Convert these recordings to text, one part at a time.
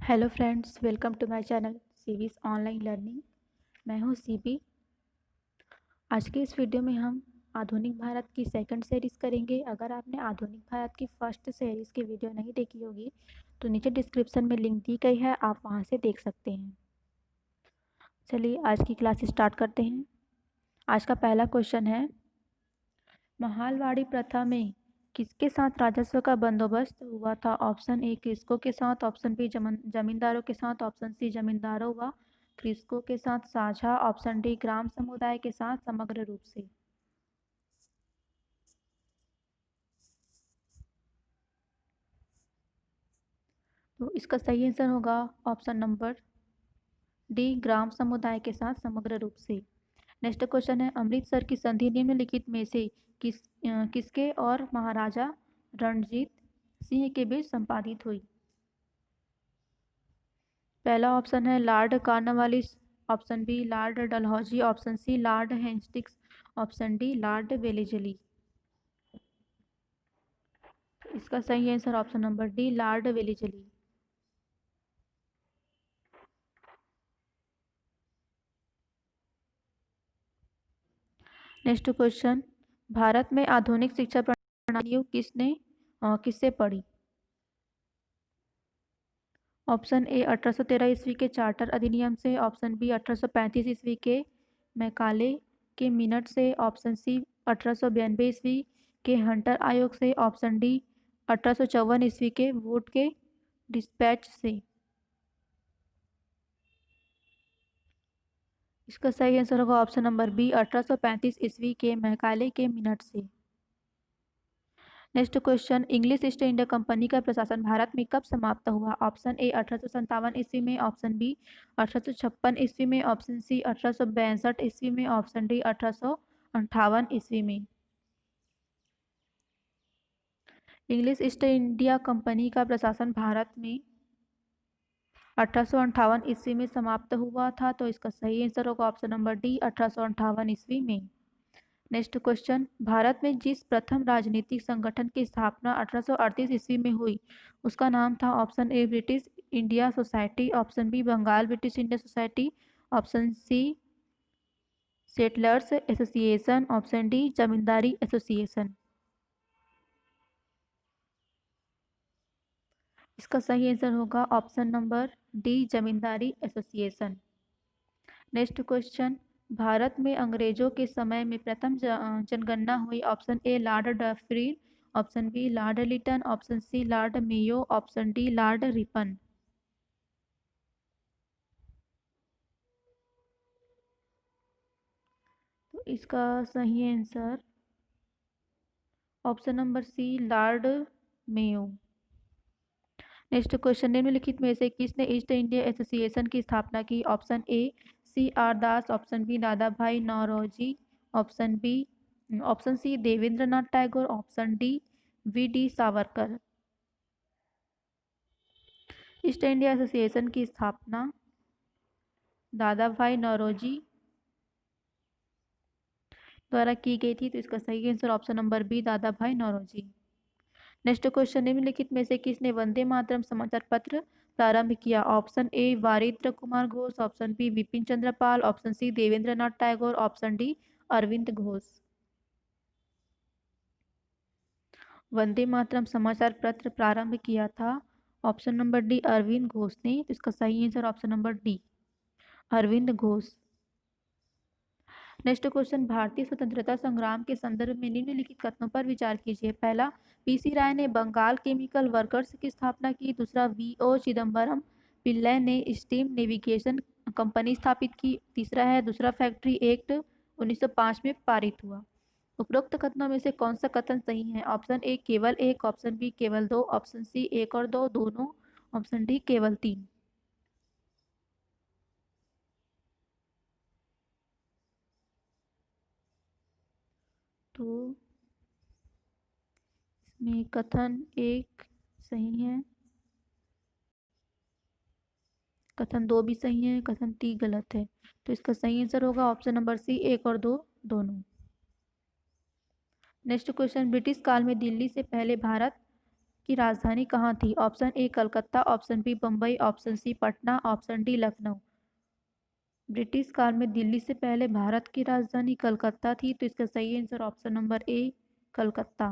Hello friends, welcome to my channel CB's online learning. मैं हूं CB. आज के इस वीडियो में हम आधुनिक भारत की सेकंड सीरीज़ करेंगे। अगर आपने आधुनिक भारत की फर्स्ट सीरीज़ की वीडियो नहीं देखी होगी तो नीचे डिस्क्रिप्शन में लिंक दी गई है, आप वहां से देख सकते हैं। चलिए आज की क्लास स्टार्ट करते हैं। आज का पहला क्वेश्चन है, महालवाड़ी प्रथा में किसके साथ राजस्व का बंदोबस्त हुआ था? ऑप्शन ए कृषकों के साथ, ऑप्शन बी जमींदारों के साथ, ऑप्शन सी जमींदारों व कृषकों के साथ साझा, ऑप्शन डी ग्राम समुदाय के साथ समग्र रूप से। तो इसका सही आंसर होगा ऑप्शन नंबर डी ग्राम समुदाय के साथ समग्र रूप से। नेक्स्ट क्वेश्चन है, अमृतसर की संधि निम्नलिखित में से किसके और महाराजा रणजीत सिंह के बीच संपादित हुई? पहला ऑप्शन है Lord Cornwallis, option B Lord Dalhousie, option C Lord Hastings, option D Lord Wellesley. इसका सही answer option number D Lord Wellesley. Next question, Bharat में आधुनिक शिक्षा प्रणाली किससे पढ़ी? ऑप्शन ए 1813 ईस्वी के चार्टर अधिनियम से, ऑप्शन बी 1835 ईस्वी के मैकाले के मिनट से, ऑप्शन सी 1892 ईस्वी के हंटर आयोग से, ऑप्शन डी 1854 ईस्वी के वुड के डिस्पैच से। इसका सही आंसर होगा ऑप्शन नंबर बी 1835 ईस्वी के मैकाले के मिनट से। Next question, English east India company का प्रशासन भारत में कब समाप्त हुआ? ऑप्शन ए 1857 ईस्वी में, ऑप्शन बी 1856 ईस्वी में, ऑप्शन सी 1862 ईस्वी में, ऑप्शन डी 1858 ईस्वी में। इंग्लिश ईस्ट इंडिया कंपनी का प्रशासन भारत में 1858 ईस्वी में समाप्त हुआ था, तो इसका सही आंसर होगा ऑप्शन नंबर डी 1858 ईस्वी में। नेक्स्ट क्वेश्चन, भारत में जिस प्रथम राजनीतिक संगठन की स्थापना 1838 ईस्वी में हुई उसका नाम था? Option A British India society, option B Bengal British India society, option C settlers association, option D Zamindari association. इसका सही आंसर होगा option number D Zamindari association. Next question, Bharat में अंग्रेजों के समय में प्रथम जनगणना हुई? Option A Lord Dufferin, option B Lord Lytton, option C Lord Mayo, option D Lord Ripon. तो इसका सही answer option number C Lord Mayo. Next question, निम्नलिखित में से किसने ईस्ट इंडिया एसोसिएशन की स्थापना की? Option A C R Das, option B Dadabhai Naoroji, option C Devendra Nath Tagore, option D V D Savarkar. East India association की स्थापना दादा भाई नौरोजी द्वारा की गई थी, तो इसका सही answer option number B Dadabhai Naoroji. Next question, निम्नलिखित में से किसने वंदे मातरम समाचार पत्र प्रारंभ किया? Option A Barindra Kumar Ghosh, option B Vipin Chandra Pal, option C Devendra Nath Tagore, option D Arvind Ghosh. Vande Mataram समाचार पत्र प्रारंभ किया था option number D Arvind Ghosh ने, तो इसका सही answer option number D Arvind Ghosh. Next question, भारतीय स्वतंत्रता संग्राम के संदर्भ में निम्नलिखित कथनों पर विचार कीजिए। पहला, पीसी राय ने बंगाल केमिकल वर्कर्स की स्थापना की। दूसरा, वीओ चिदम्बरम पिल्लै ने स्टीम नेविगेशन कंपनी स्थापित की। तीसरा है दूसरा फैक्ट्री एक्ट 1905 में पारित हुआ। उपरोक्त कथनों में से कौन सा कथन सही है? ऑप्शन ए केवल एक, ऑप्शन बी केवल दो, ऑप्शन सी एक और दो दोनों, ऑप्शन डी केवल तीन। तो इसमें कथन एक सही है, कथन दो भी सही है, कथन तीन गलत है, तो इसका सही आंसर होगा ऑप्शन नंबर सी एक और दो दोनों। नेक्स्ट क्वेश्चन, ब्रिटिश काल में दिल्ली से पहले भारत की राजधानी कहाँ थी? Option A Calcutta, option B Bombay, option C Patna, option D Lucknow. British काल में दिल्ली से पहले भारत की राजधानी कलकत्ता थी, तो इसका सही आंसर ऑप्शन नंबर ए कलकत्ता।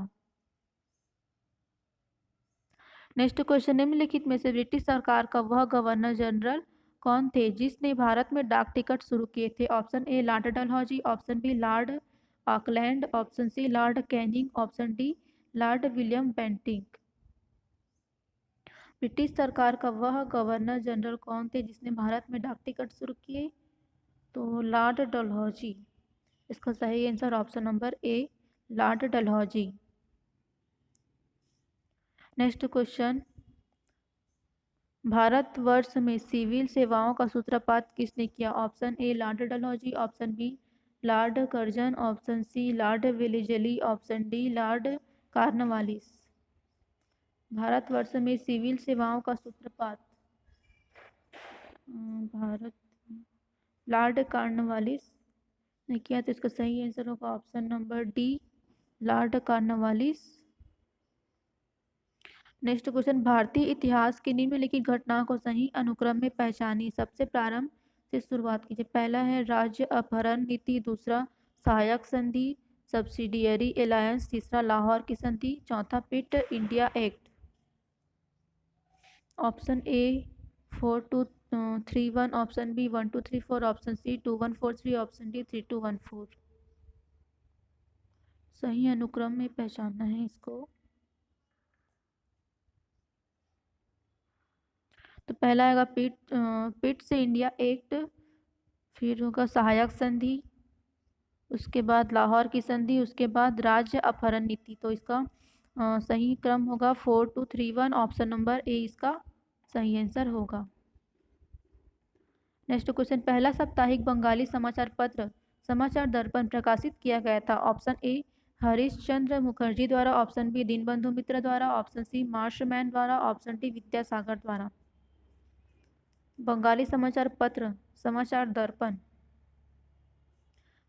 नेक्स्ट क्वेश्चन, निम्नलिखित में से ब्रिटिश सरकार का वह गवर्नर जनरल कौन थे जिसने भारत में डाक टिकट शुरू किए थे? Option A Lord Dalhousie, option B Lord Auckland, option C Lord Canning, option D Lord William Bentinck. British सरकार का वह गवर्नर जनरल कौन थे जिसने भारत में डाक टिकट शुरू किए? तो लॉर्ड डलहौजी। इसका सही answer option number A Lord Dalhousie. Next question, Bharatvarsh में सिविल सेवाओं का सूत्रपात किसने किया? Option A Lord Dalhousie, option B Lord Curzon, option C Lord Wellesley, option D Lord Cornwallis. Bharatvarsh में सिविल सेवाओं का सूत्रपात भारत लॉर्ड कॉर्नवालिस ने किया, तो इसका सही आंसर होगा option number D Lord Cornwallis. Next question, भारतीय इतिहास की निम्नलिखित घटनाओं को सही अनुक्रम में पहचानी। सबसे प्रारंभ से शुरुआत कीजिए। पहला है राज्य अपहरण नीति, दूसरा सहायक संधि, सब्सिडियरी अलायंस, तीसरा लाहौर की संधि, चौथा Pitt India act. Option A 4231, option B 1234, option C 2143, option D 3214। सही अनुक्रम में पहचानना है इसको। तो पहला आएगा पिट से इंडिया एक्ट, फिर होगा सहायक संधि, उसके बाद लाहौर की संधि, उसके बाद राज्य अपहरण नीति। तो इसका सही क्रम होगा 4231, ऑप्शन नंबर ए इसका सही आंसर होगा। नेक्स्ट क्वेश्चन, पहला साप्ताहिक बंगाली समाचार पत्र समाचार दर्पण प्रकाशित किया गया था? ऑप्शन ए हरीशचंद्र मुखर्जी द्वारा, ऑप्शन बी दीनबंधु मित्र द्वारा, ऑप्शन सी मार्शमैन द्वारा, ऑप्शन डी विद्यासागर द्वारा। बंगाली समाचार पत्र समाचार दर्पण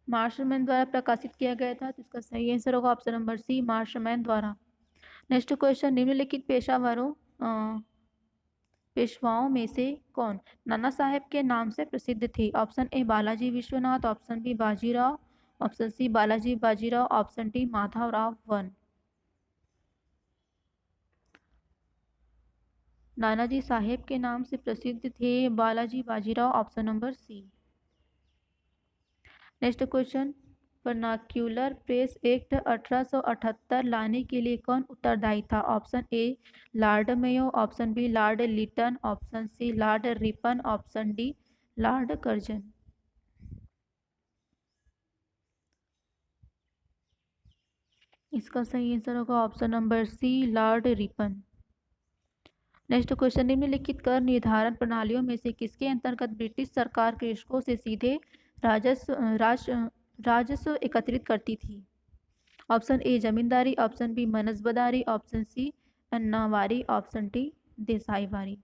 मार्शमैन द्वारा प्रकाशित किया गया था, तो इसका सही आंसर होगा ऑप्शन नंबर सी मार्शमैन द्वारा। नेक्स्ट क्वेश्चन, निम्नलिखित पेशवाओं में से कौन नाना साहेब के नाम से प्रसिद्ध थे? Option A Balaji Vishwanath, option B Bajirao, option C Balaji Bajirao, option D Madhavrao one. Nanaji Saheb के नाम से प्रसिद्ध थे Balaji Bajirao, option number C. Next question, vernacular press act 1878 लाने के लिए कौन उत्तरदायी था? Option A lord Mayo, option B Lord Lytton, option C lord Ripon, option D lord Curzon. इसका सही आंसर होगा option number C lord Ripon. Next question, निम्नलिखित कर निर्धारण प्रणालियों में से किसके अंतर्गत ब्रिटिश सरकार कृषकों से सीधे राजस्व एकत्रित करती थी? Option A zamindari, option B mansabdari, option C annavari, option D desaivari.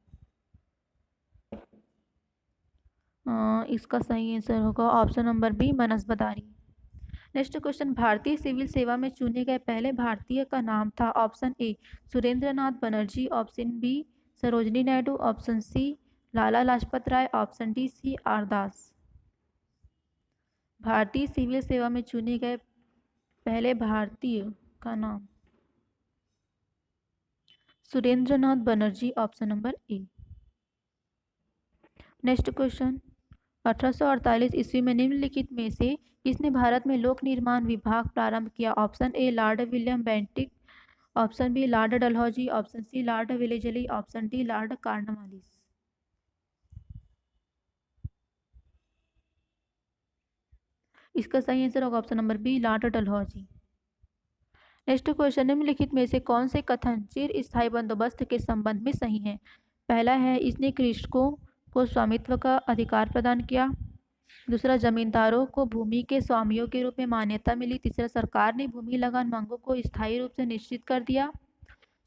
इसका सही आंसर होगा option number B mansabdari. Next question, भारतीय सिविल सेवा में चुने गए पहले भारतीय का नाम था? Option A Surendra Nath Banerjee, option B Sarojini Naidu, option C Lala Lajpat Rai, option D C R Das. भारतीय सिविल सेवा में चुने गए पहले भारतीय का नाम Surendra Nath Banerjee, option number A. Next question, 1848 ईस्वी में निम्नलिखित में से किसने भारत में लोक निर्माण विभाग प्रारंभ किया? Option A Lord William Bentinck, option B Lord Dalhousie, option C Lord Wellesley, option D Lord Cornwallis. इसका सही आंसर होगा option number B Lord Dalhousie. Next question, निम्नलिखित में से कौन से कथन चिर स्थायी बंदोबस्त के संबंध में सही है? पहला है इसने कृषकों को स्वामित्व का अधिकार प्रदान किया, दूसरा जमींदारों को भूमि के स्वामियों के रूप में मान्यता मिली, तीसरा सरकार ने भूमि लगान मांगों को स्थायी रूप से निश्चित कर दिया,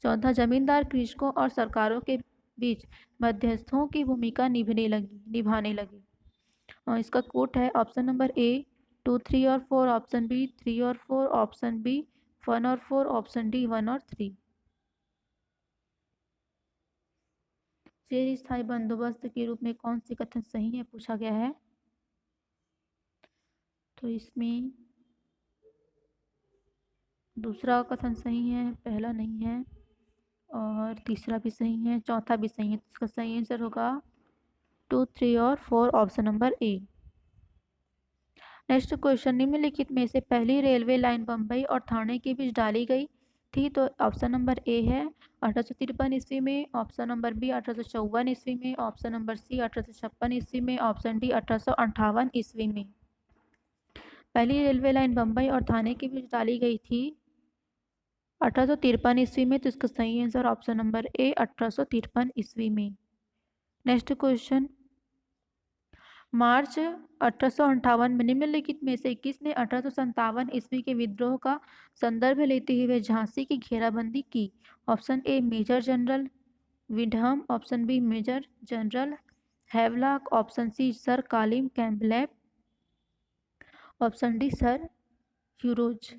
चौथा जमींदार कृषकों और सरकारों के बीच मध्यस्थों की भूमिका निभाने लगी। और इसका कोट है ऑप्शन नंबर ए 2, 3 और 4, ऑप्शन बी 3 और 4, ऑप्शन बी 1 और 4, ऑप्शन डी 1 और 3। चिर स्थायी बंदोबस्त के रूप में कौन सी कथन सही है, पूछा गया है। तो इसमें दूसरा कथन सही है, पहला नहीं है, और तीसरा भी सही है, चौथा भी सही है। तो इसका सही आंसर होगा 2, 3 और 4, option number A. Next question, निम्नलिखित में से पहली रेलवे लाइन बम्बई और ठाणे के बीच डाली गई थी। तो ऑप्शन नंबर ए है 1853 ईस्वी में, ऑप्शन नंबर बी 1854 ईस्वी में, ऑप्शन नंबर सी 1856 ईस्वी में, ऑप्शन डी 1858 ईस्वी में। पहली रेलवे लाइन बम्बई और ठाणे के बीच डाली गई थी 1853 ईस्वी में। तो इसका सही आंसर ऑप्शन नंबर ए 1853 ईस्वी में। नेक्स्ट क्वेश्चन, मार्च 1858 में निम्नलिखित में से किसने 1857 ईस्वी के विद्रोह का संदर्भ लेते हुए झांसी की घेराबंदी की। Option A major general Windham, option B major general Havelock, option C sir Colin Campbell, option D sir Hugh Rose.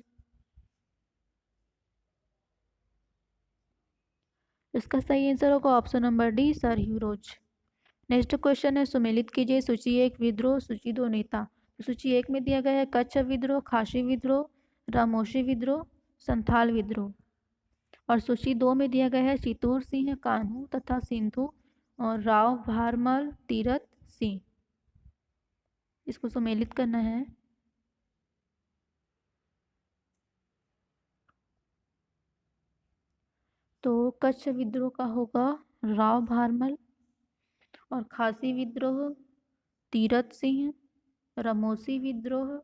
इसका सही आंसर होगा option number D sir Hugh Rose. Next question है, सुमेलित कीजिए सूची 1 विद्रोह, सूची 2 नेता। तो सूची 1 में दिया गया है कच्छ विद्रोह, खासी विद्रोह, रामोशी विद्रोह, संथाल विद्रोह। और सूची 2 में दिया गया है चितूर सिंह, कान्हू तथा सिंधु और राव भारमल तीरथ सिंह। इसको सुमेलित करना है। तो कच्छ विद्रोह का होगा राव भारमल, और खासी विद्रोह तीरथ सिंह, रामोशी विद्रोह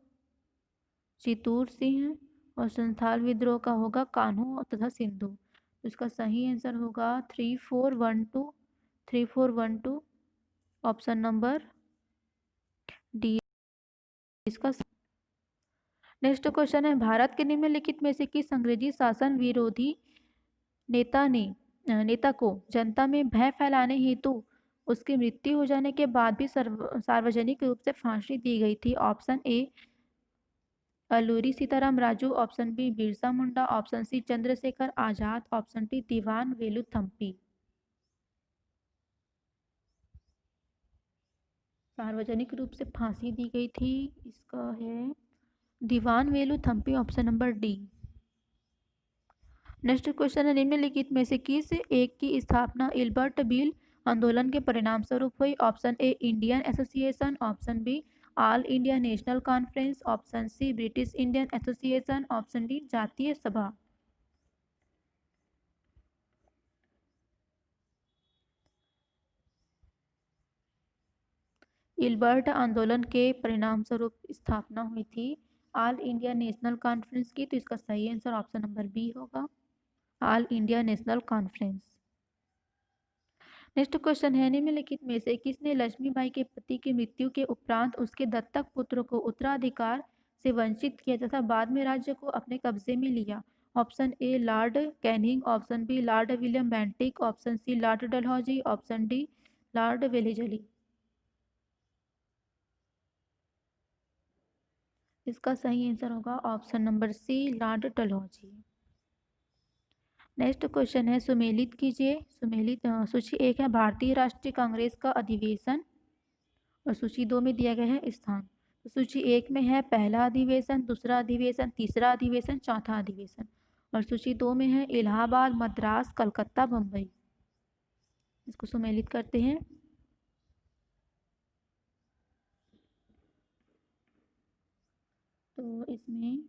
चितूर सिंह, और संथाल विद्रोह का होगा कान्हू तथा सिंधु। तो इसका सही आंसर होगा 3412, 3412, ऑप्शन नंबर डी इसका। नेक्स्ट क्वेश्चन है, भारत के निम्नलिखित में से किस अंग्रेजी शासन विरोधी नेता को जनता में भय फैलाने हेतु उसकी मृत्यु हो जाने के बाद भी सार्वजनिक रूप से फांसी दी गई थी। Option A Alluri Sitarama Raju, option B Birsa Munda, option C Chandrashekhar Azad, option D Diwan Veluthampi. सार्वजनिक रूप से फांसी दी गई थी, इसका है Diwan Veluthampi, option number D. Next question है, निम्नलिखित में से किस एक की स्थापना इल्बर्ट बिल आंदोलन के परिणाम स्वरूप हुई। Option A Indian association, option B all India national conference, option C British Indian association, option D जातीय सभा। इल्बर्ट आंदोलन के परिणाम स्वरूप स्थापना हुई थी ऑल इंडिया नेशनल कॉन्फ्रेंस की। तो इसका सही आंसर ऑप्शन नंबर बी होगा, all India national conference. Next question है, निम्नलिखित में से किसने लक्ष्मीबाई के पति की मृत्यु के उपरांत उसके दत्तक पुत्र को उत्तराधिकार से वंचित किया तथा बाद में राज्य को अपने कब्जे में लिया। Option A Lord Canning, option B Lord William Bentinck, option C Lord Dalhousie, option D Lord Wellesley. इसका सही आंसर होगा option number C Lord Dalhousie. Next question है, सुमेलित कीजिए। सूची 1 है भारतीय राष्ट्रीय कांग्रेस का अधिवेशन, और सूची 2 में दिया गया है स्थान। तो सूची 1 में है पहला अधिवेशन, दूसरा अधिवेशन, तीसरा अधिवेशन, चौथा अधिवेशन। और सूची 2 में है इलाहाबाद, मद्रास, कलकत्ता, बम्बई। इसको सुमेलित करते हैं। तो इसमें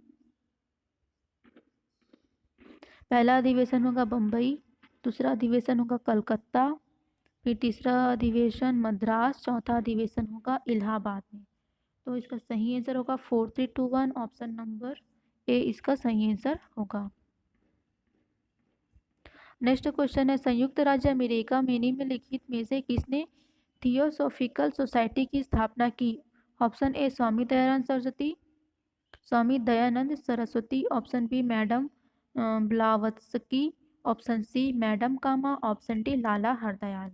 पहला अधिवेशन होगा बम्बई, दूसरा अधिवेशन होगा कलकत्ता, फिर तीसरा अधिवेशन मद्रास, चौथा अधिवेशन होगा इलाहाबाद में। तो इसका सही आंसर होगा 4321, ऑप्शन नंबर ए इसका सही आंसर होगा। नेक्स्ट क्वेश्चन है, संयुक्त राज्य अमेरिका में निम्नलिखित में से किसने थियोसॉफिकल सोसाइटी की स्थापना की। Option A Swami Dayanand Saraswati, option B madam Blavatsky, option C madam Cama, option D Lala Hardayal.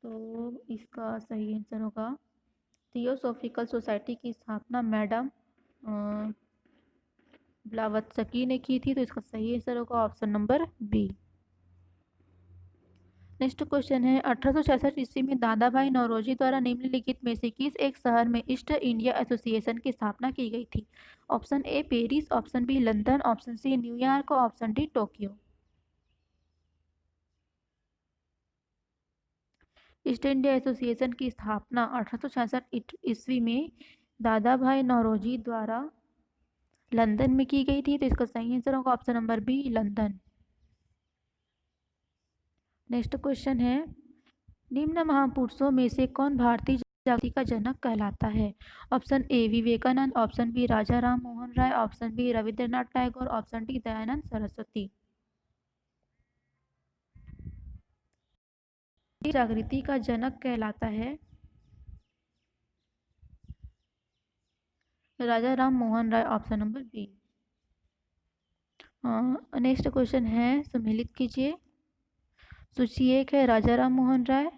तो इसका सही आंसर होगा थियोसॉफिकल सोसाइटी की स्थापना मैडम ब्लावत्स्की ने की थी। तो इसका सही आंसर होगा option number B. Next question है 1866 ईस्वी में दादा भाई नौरोजी द्वारा निम्नलिखित में से किस एक शहर में ईस्ट इंडिया एसोसिएशन की स्थापना की गई थी? Option A Paris, option B London, option C New York, option D Tokyo. East India association की स्थापना 1866 ईस्वी में दादा भाई नौरोजी द्वारा लंदन में की गई थी। तो इसका सही आंसर होगा option number B London. Next question है निम्न महापुरुषों में से कौन भारतीय जागृति का जनक कहलाता है? Option A Vivekananda, option B Raja Ram Mohan Roy, option B Rabindranath Tagore, option D Dayanand Saraswati. जागृति का जनक कहलाता है Raja Ram Mohan Roy, option number B. Next question है सम्मिलित कीजिए। सूची 1 है राजा राम मोहन राय,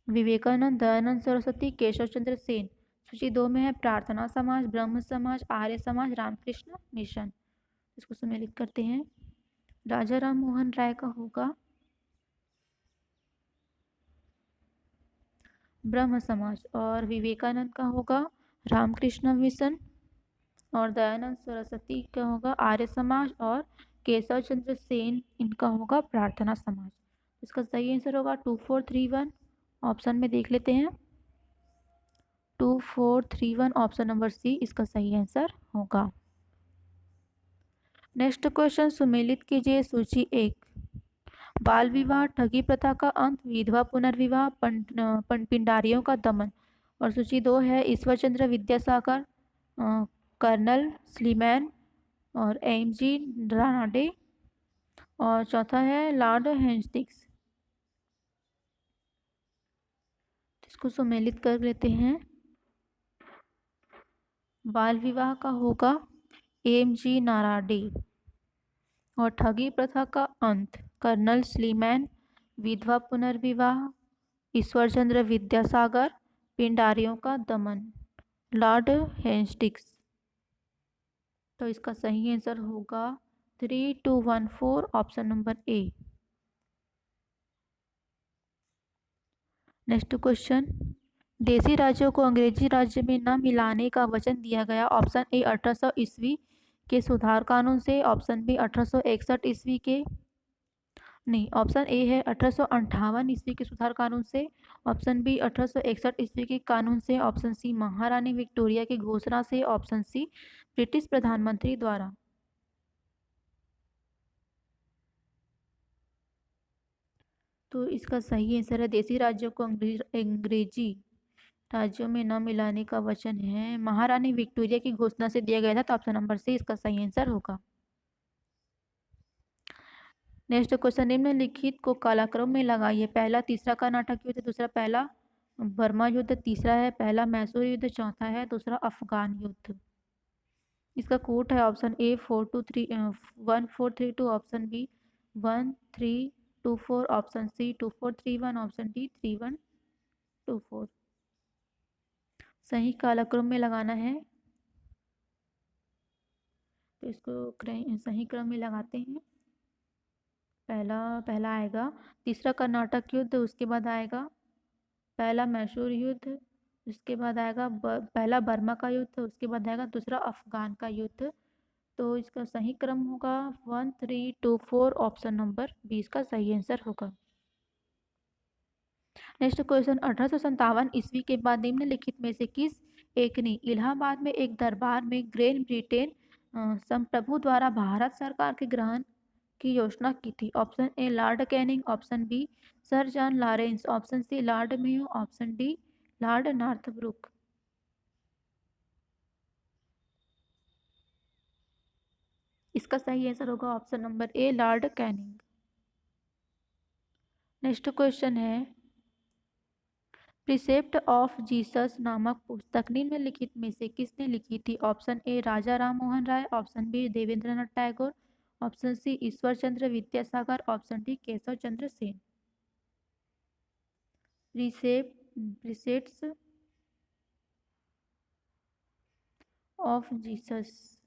विवेकानंद, दयानंद सरस्वती, केशव चंद्र सेन। सूची 2 में है प्रार्थना समाज, ब्रह्म समाज, आर्य समाज, रामकृष्ण मिशन। इसको सम्मिलित करते हैं। राजा राम मोहन राय का होगा ब्रह्म समाज, और विवेकानंद का होगा रामकृष्ण मिशन, और दयानंद सरस्वती का होगा आर्य समाज, और केशव चंद्र सेन इनका होगा प्रार्थना समाज। इसका सही आंसर होगा 2431। ऑप्शन में देख लेते हैं 2431 ऑप्शन नंबर सी इसका सही आंसर होगा। नेक्स्ट क्वेश्चन सुमेलित कीजिए। सूची 1 बाल विवाह, ठगी प्रथा का अंत, विधवा पुनर्विवाह, पिंडारियों का दमन। और सूची 2 है ईश्वर चंद्र विद्यासागर, कर्नल स्लीमैन, और एम.जी. रानाडे, और चौथा है लॉर्ड हेस्टिंग्स। इसको सम्मिलित कर लेते हैं। बाल विवाह का होगा एम.जी. नाराडे, और ठगी प्रथा का अंत कर्नल स्लीमैन, विधवा पुनर्विवाह ईश्वर चंद्र विद्यासागर, पिंडारियों का दमन लॉर्ड हेस्टिंग्स। तो इसका सही आंसर होगा 3214 option number A. Next question देशी राज्यों को अंग्रेजी राज्य में न मिलाने का वचन दिया गया। ऑप्शन ए 1800 ईस्वी के सुधार कानून से, ऑप्शन बी 1861 ईस्वी के नहीं ऑप्शन ए है 1858 ईस्वी के सुधार कानून से, ऑप्शन बी 1861 ईस्वी के कानून से, ऑप्शन सी महारानी विक्टोरिया की घोषणा से, ऑप्शन सी ब्रिटिश प्रधानमंत्री द्वारा। तो इसका सही आंसर है देशी राज्यों को अंग्रेजी राज्यों में न मिलाने का वचन है महारानी विक्टोरिया की घोषणा से दिया गया था। तो ऑप्शन नंबर सी इसका सही आंसर होगा। नेक्स्ट क्वेश्चन निम्नलिखित को कालक्रम में लगाइए। पहला तीसरा कर्नाटक युद्ध, दूसरा पहला बर्मा युद्ध, तीसरा है पहला मैसूर युद्ध, चौथा है दूसरा अफगान युद्ध। इसका कोड है option A 1432, option B 1324, option C 2431, option D 3124। सही कालक्रम में लगाना है, तो इसको सही क्रम में लगाते हैं। पहला आएगा तीसरा कर्नाटक युद्ध, उसके बाद आएगा पहला मैसूर युद्ध, उसके बाद आएगा पहला बर्मा का युद्ध, उसके बाद आएगा दूसरा अफगान का युद्ध। तो इसका सही क्रम होगा 1324 ऑप्शन नंबर 20 का सही आंसर होगा। नेक्स्ट क्वेश्चन 1857 ईस्वी के बाद निम्नलिखित में से किस एक ने इलाहाबाद में एक दरबार में ग्रेट ब्रिटेन संप्रभु द्वारा भारत सरकार के ग्रहण की योजना की थी? Option A Lord Canning, option B sir John Lawrence, option C Lord Mayo, option D lord Northbrook. इसका सही आंसर होगा option number A Lord Canning. Next question है प्रिसेप्ट ऑफ जीसस नामक पुस्तक निम्नलिखित में से किसने लिखी थी? Option A Raja Ram Mohan Roy, option B Devendranath Tagore, option C Ishwar Chandra Vidyasagar, option D Keshav Chandra Sen. Precepts of Jesus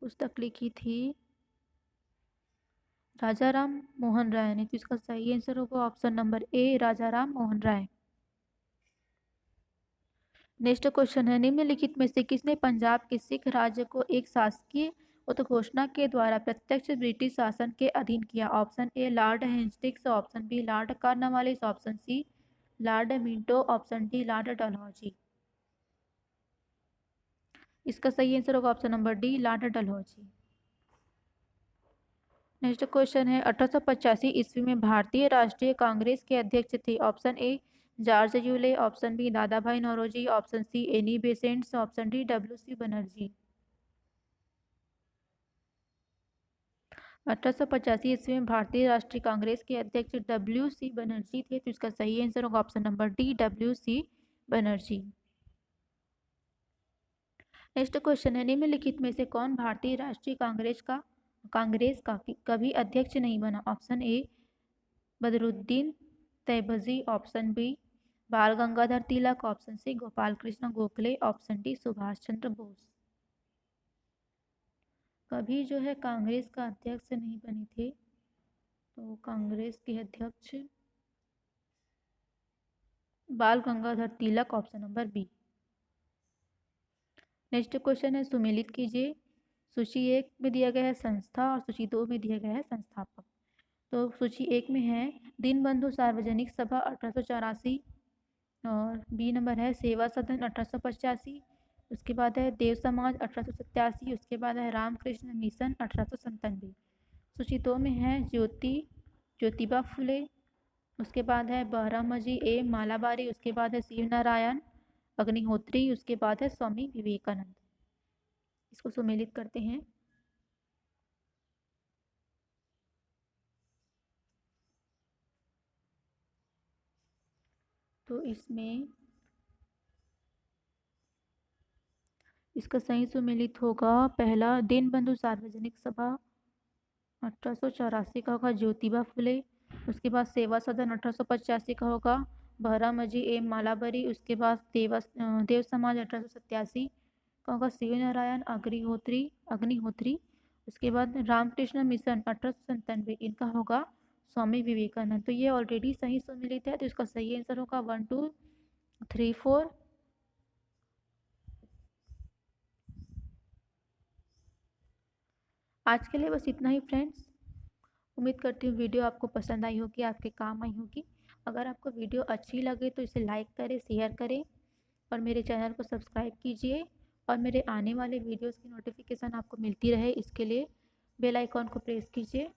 पुस्तक लिखी थी राजा राम मोहन राय ने, तो इसका सही आंसर होगा option number A, Raja Ram Mohan Roy. Next question है, निम्नलिखित में से किसने पंजाब के सिख राज्य को एक शासकीय उद्घोषणा के द्वारा प्रत्यक्ष ब्रिटिश शासन के अधीन किया? Option A Lord Hastings, option B Lord Cornwallis, option C Lord Minto, option D Lord Dalhousie. इसका सही आंसर होगा option number D, Lord Dalhousie. Next question है, 1885 ईस्वी में भारतीय राष्ट्रीय कांग्रेस के अध्यक्ष थे? Option A George Yule, option B Dadabhai Naoroji, option C Annie Besant, option D W C Banerjee. 1885 ईस्वी में भारतीय राष्ट्रीय कांग्रेस के अध्यक्ष डब्ल्यू सी बनर्जी थे, तो इसका सही आंसर होगा option number D, W C Banerjee. Next question है, निम्नलिखित में से कौन भारतीय राष्ट्रीय कांग्रेस का कभी अध्यक्ष नहीं बना? Option A Badruddin Tyabji, option B Bal Gangadhar Tilak, option C Gopal Krishna Gokhale, option D Subhash Chandra Bose. कभी जो है कांग्रेस का अध्यक्ष नहीं बने थे, तो कांग्रेस के अध्यक्ष Bal Gangadhar Tilak, option number B. Next question है, सुमेलित कीजिए। सूची 1 में दिया गया है संस्था और सूची 2 में दिया गया है संस्थापक। तो सूची 1 में है दीनबंधु सार्वजनिक सभा 1884, और बी नंबर है सेवा सदन 1885, उसके बाद है देव समाज 1887, उसके बाद है रामकृष्ण मिशन 1897। सूची 2 में है ज्योतिबा फुले, उसके बाद है बहरामजी ए मालाबारी, उसके बाद है शिव नारायण अग्निहोत्री, उसके बाद है स्वामी विवेकानंद। इसको सुमेलित करते हैं। तो इसमें इसका सही सुमेलित होगा पहला दीनबंधु सार्वजनिक सभा 1884 का होगा ज्योतिबा फुले, उसके बाद सेवा सदन 1885 का होगा बहरामजी ए मालाबरी, उसके बाद देव समाज 1887 का होगा शिव नारायण अग्निहोत्री, उसके बाद रामकृष्ण मिशन 1897 इनका होगा स्वामी विवेकानंद। तो ये ऑलरेडी सही सुमेलित है, तो इसका सही आंसर होगा 1 2 3 4। आज के लिए बस इतना ही फ्रेंड्स। उम्मीद करती हूँ वीडियो आपको पसंद आई होगी, आपके काम आई होगी। अगर आपको वीडियो अच्छी लगे तो इसे लाइक करें, शेयर करें और मेरे चैनल को सब्सक्राइब कीजिए, और मेरे आने वाले वीडियोस की नोटिफिकेशन आपको मिलती रहे इसके लिए बेल आइकॉन को प्रेस कीजिए।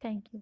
Thank you.